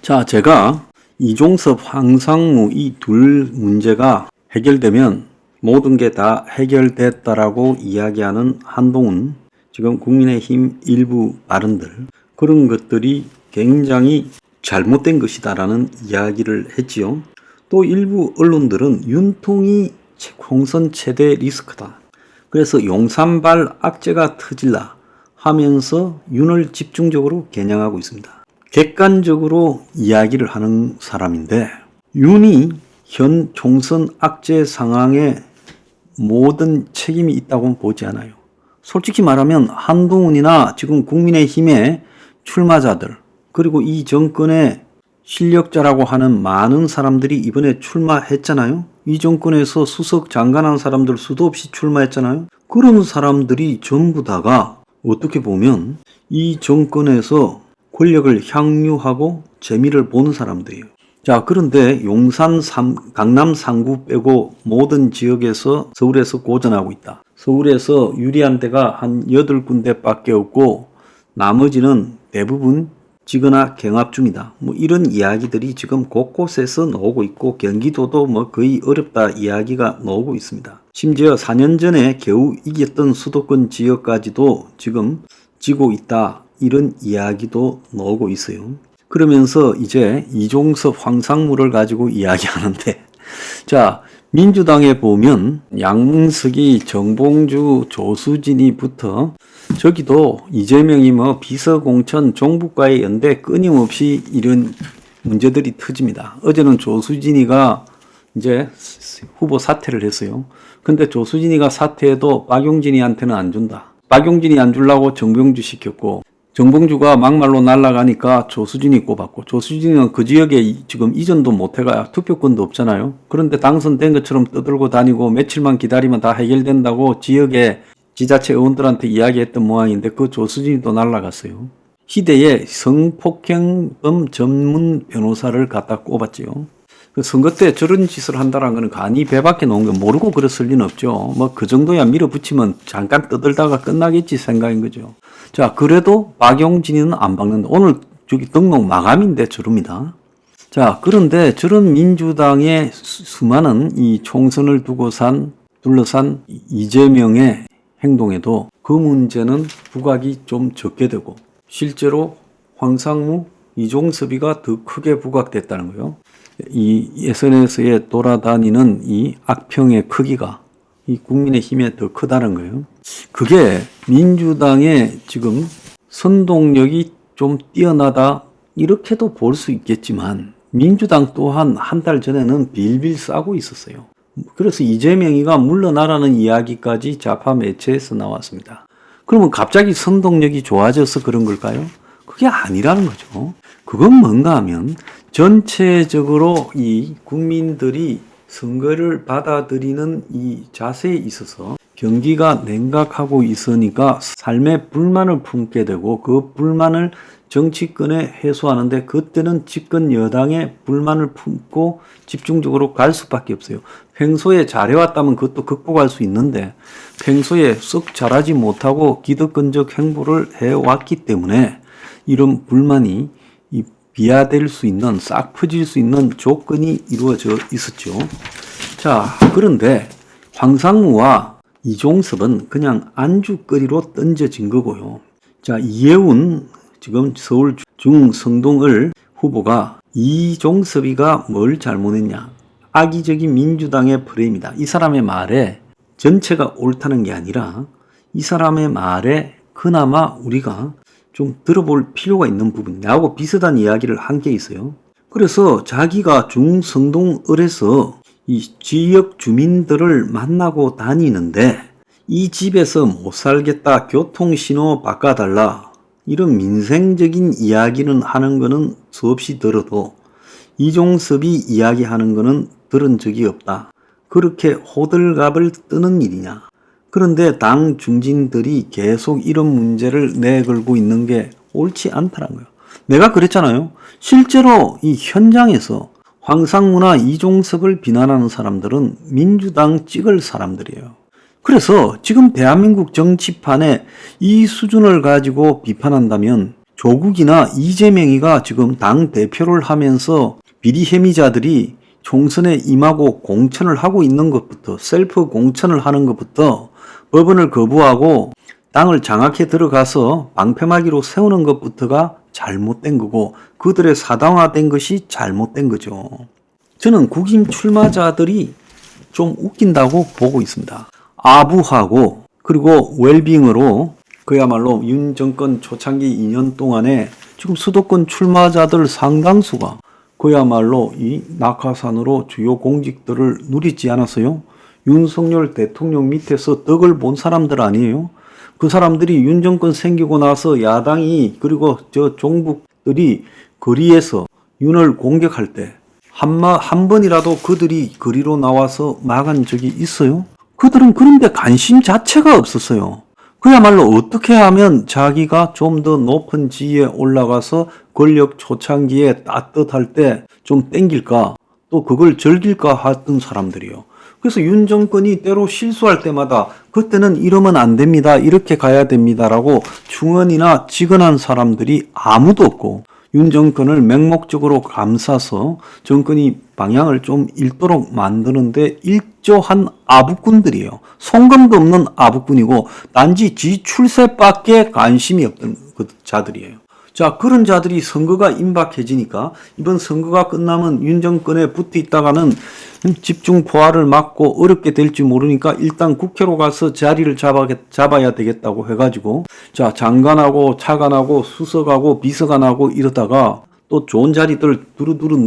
자, 제가 이종섭, 황상무 이 둘 문제가 해결되면 모든 게 다 해결됐다라고 이야기하는 한동훈, 지금 국민의힘 일부 발언들, 그런 것들이 굉장히 잘못된 것이다라는 이야기를 했지요. 또 일부 언론들은 윤통이 총선 최대 리스크다. 그래서 용산발 악재가 터질라 하면서 윤을 집중적으로 겨냥하고 있습니다. 객관적으로 이야기를 하는 사람인데 윤이 현 총선 악재 상황에 모든 책임이 있다고는 보지 않아요. 솔직히 말하면 한동훈이나 지금 국민의힘의 출마자들, 그리고 이 정권의 실력자라고 하는 많은 사람들이 이번에 출마했잖아요. 이 정권에서 수석 장관한 사람들 수도 없이 출마했잖아요. 그런 사람들이 전부 다가 어떻게 보면 이 정권에서 권력을 향유하고 재미를 보는 사람들이에요. 자, 그런데 용산 강남 3구 빼고 모든 지역에서 서울에서 고전하고 있다. 서울에서 유리한 데가 한 8군데밖에 없고 나머지는 대부분 지거나 경합 중이다. 이런 이야기들이 지금 곳곳에서 나오고 있고 경기도도 거의 어렵다 이야기가 나오고 있습니다. 심지어 4년 전에 겨우 이겼던 수도권 지역까지도 지금 지고 있다. 이런 이야기도 나오고 있어요. 그러면서 이제 이종섭, 황상무를 가지고 이야기하는데, 자, 민주당에 보면 양문석이, 정봉주, 조수진이부터 저기도 이재명이 비서공천, 종북과의 연대 끊임없이 이런 문제들이 터집니다. 어제는 조수진이가 이제 후보 사퇴를 했어요. 근데 조수진이가 사퇴해도 박용진이한테는 안 준다. 박용진이 안 주려고 정봉주 시켰고, 정봉주가 막말로 날아가니까 조수진이 꼽았고, 조수진은 그 지역에 지금 이전도 못해가 투표권도 없잖아요. 그런데 당선된 것처럼 떠들고 다니고 며칠만 기다리면 다 해결된다고 지역의 지자체 의원들한테 이야기했던 모양인데 그 조수진이 또 날아갔어요. 희대에 성폭행범 전문 변호사를 갖다 꼽았지요. 그 선거 때 저런 짓을 한다는 거는 간이 배밖에 놓은 거 모르고 그랬을 리는 없죠. 그 정도야 밀어붙이면 잠깐 떠들다가 끝나겠지 생각인 거죠. 자, 그래도 박용진이는 안 박는다. 오늘 저기 등록 마감인데 저럽니다. 자, 그런데 저런 민주당의 수많은 이 총선을 둘러싼 이재명의 행동에도 그 문제는 부각이 좀 적게 되고 실제로 황상무, 이종섭이가 더 크게 부각됐다는 거예요. 이 SNS에 돌아다니는 이 악평의 크기가 이 국민의힘에 더 크다는 거예요. 그게 민주당의 지금 선동력이 좀 뛰어나다 이렇게도 볼 수 있겠지만 민주당 또한 한 달 전에는 빌빌 싸고 있었어요. 그래서 이재명이가 물러나라는 이야기까지 좌파 매체에서 나왔습니다. 그러면 갑자기 선동력이 좋아져서 그런 걸까요? 그게 아니라는 거죠. 그건 뭔가 하면 전체적으로 이 국민들이 선거를 받아들이는 이 자세에 있어서 경기가 냉각하고 있으니까 삶에 불만을 품게 되고 그 불만을 정치권에 해소하는데 그때는 집권 여당의 불만을 품고 집중적으로 갈 수밖에 없어요. 평소에 잘해왔다면 그것도 극복할 수 있는데 평소에 썩 잘하지 못하고 기득권적 행보를 해왔기 때문에 이런 불만이 비화될 수 있는, 싹 퍼질 수 있는 조건이 이루어져 있었죠. 자, 그런데 황상무와 이종섭은 그냥 안주거리로 던져진 거고요. 자, 이해운 지금 서울 중성동을 후보가 이종섭이가 뭘 잘못했냐. 악의적인 민주당의 프레임이다. 이 사람의 말에 전체가 옳다는 게 아니라 이 사람의 말에 그나마 우리가 좀 들어볼 필요가 있는 부분, 나하고 비슷한 이야기를 한 게 있어요. 그래서 자기가 중성동을에서 이 지역 주민들을 만나고 다니는데 이 집에서 못 살겠다, 교통신호 바꿔달라 이런 민생적인 이야기는 하는 거는 수없이 들어도 이종섭이 이야기하는 거는 들은 적이 없다. 그렇게 호들갑을 뜨는 일이냐. 그런데 당 중진들이 계속 이런 문제를 내걸고 있는 게 옳지 않다는 거예요. 내가 그랬잖아요. 실제로 이 현장에서 황상무나 이종섭을 비난하는 사람들은 민주당 찍을 사람들이에요. 그래서 지금 대한민국 정치판에 이 수준을 가지고 비판한다면 조국이나 이재명이가 지금 당 대표를 하면서 비리 혐의자들이 총선에 임하고 공천을 하고 있는 것부터, 셀프 공천을 하는 것부터, 법원을 거부하고 당을 장악해 들어가서 방패막이로 세우는 것부터가 잘못된 거고, 그들의 사당화된 것이 잘못된 거죠. 저는 국임 출마자들이 좀 웃긴다고 보고 있습니다. 아부하고 그리고 웰빙으로 그야말로 윤 정권 초창기 2년 동안에 지금 수도권 출마자들 상당수가 그야말로 이 낙하산으로 주요 공직들을 누리지 않았어요? 윤석열 대통령 밑에서 덕을 본 사람들 아니에요? 그 사람들이 윤 정권 생기고 나서 야당이 그리고 저 종북들이 거리에서 윤을 공격할 때 한 번이라도 그들이 거리로 나와서 막은 적이 있어요? 그들은 그런데 관심 자체가 없었어요. 그야말로 어떻게 하면 자기가 좀 더 높은 지위에 올라가서 권력 초창기에 따뜻할 때 좀 땡길까, 또 그걸 즐길까 하던 사람들이요. 그래서 윤 정권이 때로 실수할 때마다 그때는 이러면 안 됩니다, 이렇게 가야 됩니다라고 충언이나 직언한 사람들이 아무도 없고, 윤 정권을 맹목적으로 감싸서 정권이 방향을 좀 잃도록 만드는데 일조한 아부꾼들이에요. 송금도 없는 아부꾼이고 단지 지 출세밖에 관심이 없던 자들이에요. 자, 그런 자들이 선거가 임박해지니까 이번 선거가 끝나면 윤 정권에 붙어 있다가는 집중 포화를 맞고 어렵게 될지 모르니까 일단 국회로 가서 자리를 잡아야 되겠다고 해가지고, 자, 장관하고 차관하고 수석하고 비서관하고 이러다가 또 좋은 자리들 두루두루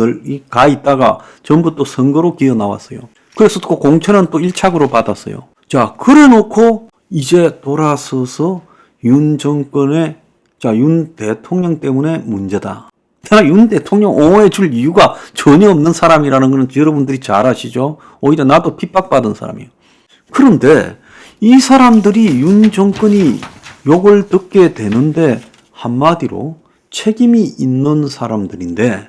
가 있다가 전부 또 선거로 기어 나왔어요. 그래서 또 공천은 또 1착으로 받았어요. 자, 그래 놓고 이제 돌아서서 윤 정권의, 자, 윤 대통령 때문에 문제다. 내가 윤 대통령 옹호해 줄 이유가 전혀 없는 사람이라는 것은 여러분들이 잘 아시죠? 오히려 나도 핍박받은 사람이에요. 그런데 이 사람들이 윤 정권이 욕을 듣게 되는데 한마디로 책임이 있는 사람들인데,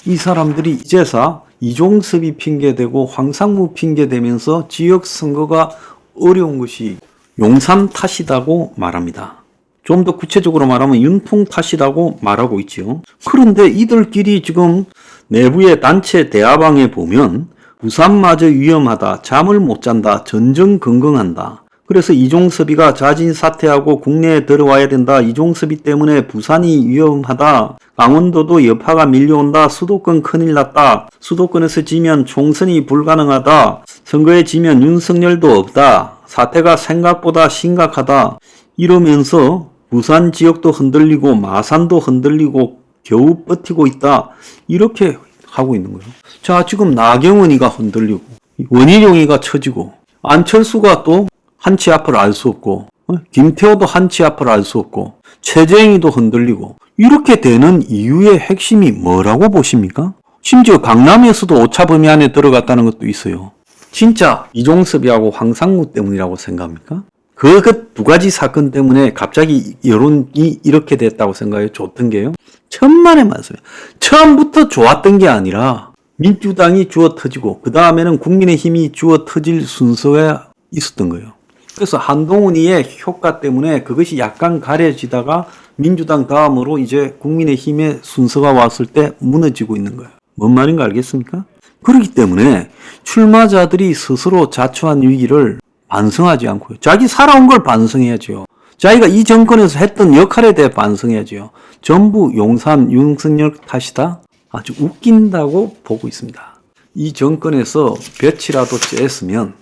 이 사람들이 이제서 이종섭이 핑계대고 황상무 핑계대면서 지역 선거가 어려운 것이 용산 탓이라고 말합니다. 좀 더 구체적으로 말하면 윤통 탓이라고 말하고 있죠. 그런데 이들끼리 지금 내부의 단체 대화방에 보면 부산마저 위험하다, 잠을 못 잔다, 전전긍긍한다. 그래서 이종섭이가 자진 사퇴하고 국내에 들어와야 된다. 이종섭이 때문에 부산이 위험하다. 강원도도 여파가 밀려온다. 수도권 큰일 났다. 수도권에서 지면 총선이 불가능하다. 선거에 지면 윤석열도 없다. 사태가 생각보다 심각하다. 이러면서 부산 지역도 흔들리고 마산도 흔들리고 겨우 버티고 있다. 이렇게 하고 있는 거예요. 자, 지금 나경원이가 흔들리고 원희룡이가 처지고 안철수가 또 한치 앞을 알 수 없고 김태호도 한치 앞을 알 수 없고 최재형이도 흔들리고, 이렇게 되는 이유의 핵심이 뭐라고 보십니까? 심지어 강남에서도 오차 범위 안에 들어갔다는 것도 있어요. 진짜 이종섭이하고 황상무 때문이라고 생각합니까? 그 두 가지 사건 때문에 갑자기 여론이 이렇게 됐다고 생각해요? 좋던 게요? 천만의 말씀이에요. 처음부터 좋았던 게 아니라 민주당이 주워 터지고 그 다음에는 국민의힘이 주워 터질 순서가 있었던 거예요. 그래서 한동훈이의 효과 때문에 그것이 약간 가려지다가 민주당 다음으로 이제 국민의힘의 순서가 왔을 때 무너지고 있는 거예요. 뭔 말인가 알겠습니까? 그렇기 때문에 출마자들이 스스로 자초한 위기를 반성하지 않고요. 자기 살아온 걸 반성해야죠. 자기가 이 정권에서 했던 역할에 대해 반성해야죠. 전부 용산 윤석열 탓이다? 아주 웃긴다고 보고 있습니다. 이 정권에서 볕이라도 쬐었으면,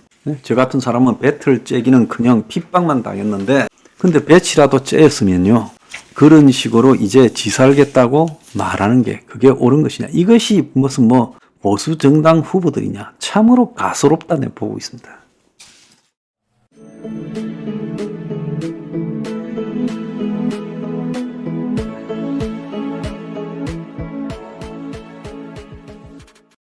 저 같은 사람은 배틀 쬐기는 그냥 핍박만 당했는데, 근데 볕이라도 쬐었으면요, 그런 식으로 이제 지살겠다고 말하는 게 그게 옳은 것이냐. 이것이 무슨 보수 정당 후보들이냐. 참으로 가소롭다 내 보고 있습니다.